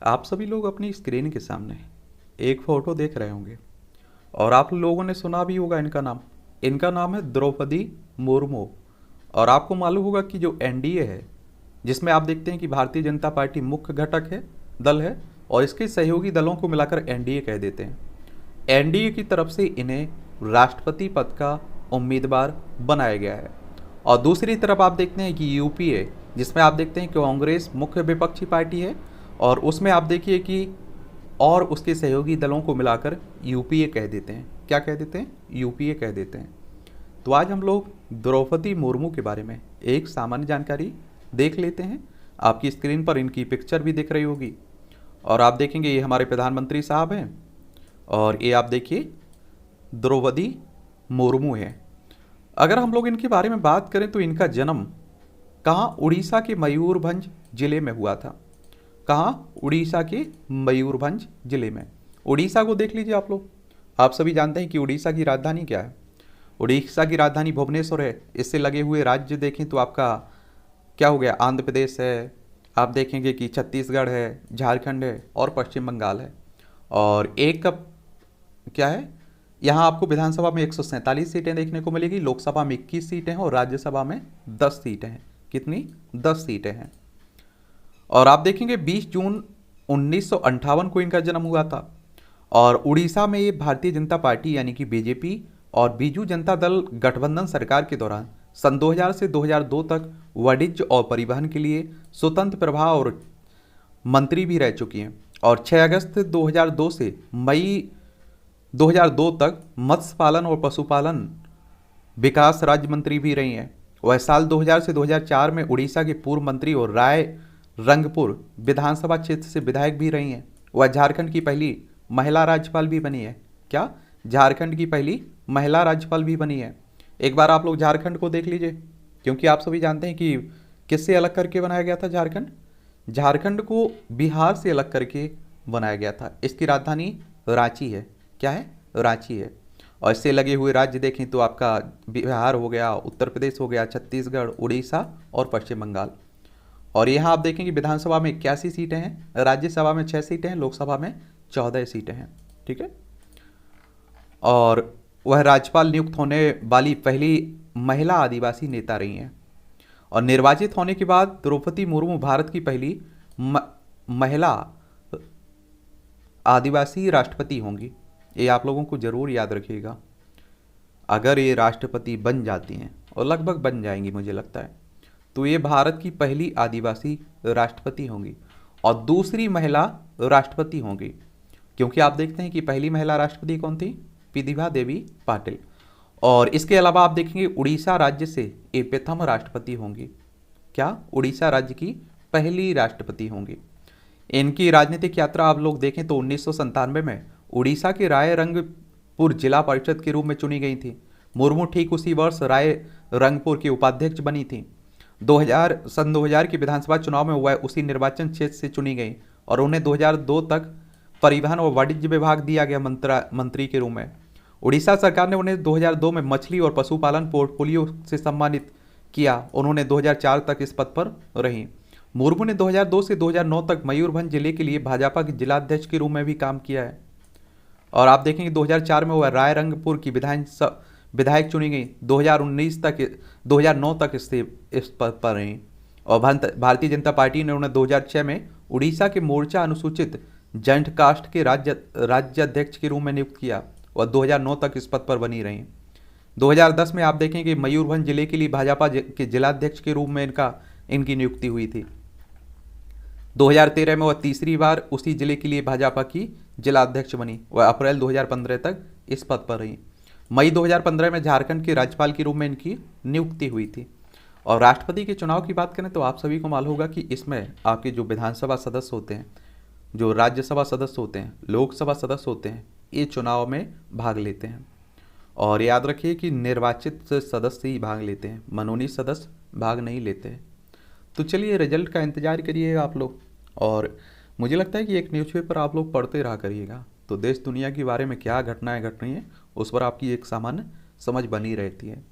आप सभी लोग अपनी स्क्रीन के सामने एक फ़ोटो देख रहे होंगे और आप लोगों ने सुना भी होगा इनका नाम है द्रौपदी मुर्मू। और आपको मालूम होगा कि जो एनडीए है, जिसमें आप देखते हैं कि भारतीय जनता पार्टी मुख्य घटक है, दल है, और इसके सहयोगी दलों को मिलाकर एनडीए कह देते हैं। एनडीए की तरफ से इन्हें राष्ट्रपति पद का उम्मीदवार बनाया गया है। और दूसरी तरफ आप देखते हैं कि यूपीए, जिसमें आप देखते हैं कि कांग्रेस मुख्य विपक्षी पार्टी है, और उसमें आप देखिए कि और उसके सहयोगी दलों को मिलाकर यूपीए कह देते हैं। क्या कह देते हैं? यूपीए कह देते हैं। तो आज हम लोग द्रौपदी मुर्मू के बारे में एक सामान्य जानकारी देख लेते हैं। आपकी स्क्रीन पर इनकी पिक्चर भी दिख रही होगी और आप देखेंगे ये हमारे प्रधानमंत्री साहब हैं और ये आप देखिए द्रौपदी मुर्मू है। अगर हम लोग इनके बारे में बात करें तो इनका जन्म कहाँ? उड़ीसा के मयूरभंज जिले में हुआ था। कहाँ? उड़ीसा के मयूरभंज जिले में। उड़ीसा को देख लीजिए आप लोग। आप सभी जानते हैं कि उड़ीसा की राजधानी क्या है? उड़ीसा की राजधानी भुवनेश्वर है। इससे लगे हुए राज्य देखें तो आपका क्या हो गया? आंध्र प्रदेश है, आप देखेंगे कि छत्तीसगढ़ है, झारखंड है और पश्चिम बंगाल है। और एक कप क्या है, यहाँ आपको विधानसभा में 147 सीटें देखने को मिलेगी, लोकसभा में 21 सीटें हैं और राज्यसभा में 10 सीटें हैं। कितनी? 10 सीटें हैं। और आप देखेंगे 20 जून 1958 को इनका जन्म हुआ था। और उड़ीसा में ये भारतीय जनता पार्टी यानी कि बीजेपी और बीजू जनता दल गठबंधन सरकार के दौरान सन 2000 से 2002 तक वाणिज्य और परिवहन के लिए स्वतंत्र प्रभार और मंत्री भी रह चुकी हैं। और 6 अगस्त 2002 से मई 2002 तक मत्स्य पालन और पशुपालन विकास राज्य मंत्री भी रही हैं। वह साल 2000 से 2004 में उड़ीसा के पूर्व मंत्री और राय रंगपुर विधानसभा क्षेत्र से विधायक भी रही हैं। वह झारखंड की पहली महिला राज्यपाल भी बनी है। क्या? झारखंड की पहली महिला राज्यपाल भी बनी है। एक बार आप लोग झारखंड को देख लीजिए, क्योंकि आप सभी जानते हैं कि किससे अलग करके बनाया गया था झारखंड? झारखंड को बिहार से अलग करके बनाया गया था। इसकी राजधानी रांची है। क्या है? रांची है। और इससे लगे हुए राज्य देखें तो आपका बिहार हो गया, उत्तर प्रदेश हो गया, छत्तीसगढ़, उड़ीसा और पश्चिम बंगाल। और यहाँ आप देखेंगे विधानसभा में 81 सीटें हैं, राज्यसभा में 6 सीटें हैं, लोकसभा में 14 सीटें हैं। ठीक है। और वह राज्यपाल नियुक्त होने वाली पहली महिला आदिवासी नेता रही हैं। और निर्वाचित होने के बाद द्रौपदी मुर्मू भारत की पहली महिला आदिवासी राष्ट्रपति होंगी। ये आप लोगों को जरूर याद रखिएगा। अगर ये राष्ट्रपति बन जाती हैं, और लगभग बन जाएंगी मुझे लगता है, तो ये भारत की पहली आदिवासी राष्ट्रपति होंगी और दूसरी महिला राष्ट्रपति होंगी। क्योंकि आप देखते हैं कि पहली महिला राष्ट्रपति कौन थी? प्रतिभा देवी पाटिल। और इसके अलावा आप देखेंगे उड़ीसा राज्य से ये प्रथम राष्ट्रपति होंगी। क्या? उड़ीसा राज्य की पहली राष्ट्रपति होंगी। इनकी राजनीतिक यात्रा आप लोग देखें तो 1997 में उड़ीसा के राय रंगपुर जिला परिषद के रूप में चुनी गई थी। मुर्मू ठीक उसी वर्ष राय रंगपुर की उपाध्यक्ष बनी थी। सन 2000 के विधानसभा चुनाव में वह उसी निर्वाचन क्षेत्र से चुनी गई और उन्हें 2002 तक परिवहन और वाणिज्य विभाग दिया गया मंत्री के रूप में। उड़ीसा सरकार ने उन्हें 2002 में मछली और पशुपालन पोर्टफोलियो से सम्मानित किया। उन्होंने 2004 तक इस पद पर रही। मुर्मू ने 2002 से 2009 तक मयूरभंज जिले के लिए भाजपा के जिलाध्यक्ष के रूप में भी काम किया है। और आप देखेंगे 2004 में वह रायरंगपुर की विधायक चुनी गई। 2009 तक इस पद पर रही। और भारतीय जनता पार्टी ने उन्हें 2006 में उड़ीसा के मोर्चा अनुसूचित जंट कास्ट के राज्याध्यक्ष के रूप में नियुक्त किया और 2009 तक इस पद पर बनी रही। 2010 में आप देखेंगे मयूरभंज जिले के लिए भाजपा के जिलाध्यक्ष के रूप में इनकी नियुक्ति हुई थी। 2013 में वह तीसरी बार उसी जिले के लिए भाजपा की जिलाध्यक्ष बनी। वह अप्रैल 2015 तक इस पद पर रही। मई 2015 में झारखंड के राज्यपाल के रूप में इनकी नियुक्ति हुई थी। और राष्ट्रपति के चुनाव की बात करें तो आप सभी को मालूम होगा कि इसमें आपके जो विधानसभा सदस्य होते हैं, जो राज्यसभा सदस्य होते हैं, लोकसभा सदस्य होते हैं, ये चुनाव में भाग लेते हैं। और याद रखिए कि निर्वाचित सदस्य ही भाग लेते हैं, मनोनीत सदस्य भाग नहीं लेते हैं। तो चलिए रिजल्ट का इंतजार करिए आप लोग। और मुझे लगता है कि एक न्यूज़पेपर आप लोग पढ़ते रहा करिएगा, तो देश दुनिया के बारे में क्या घटनाएं घट रही हैं उस पर आपकी एक सामान्य समझ बनी रहती है।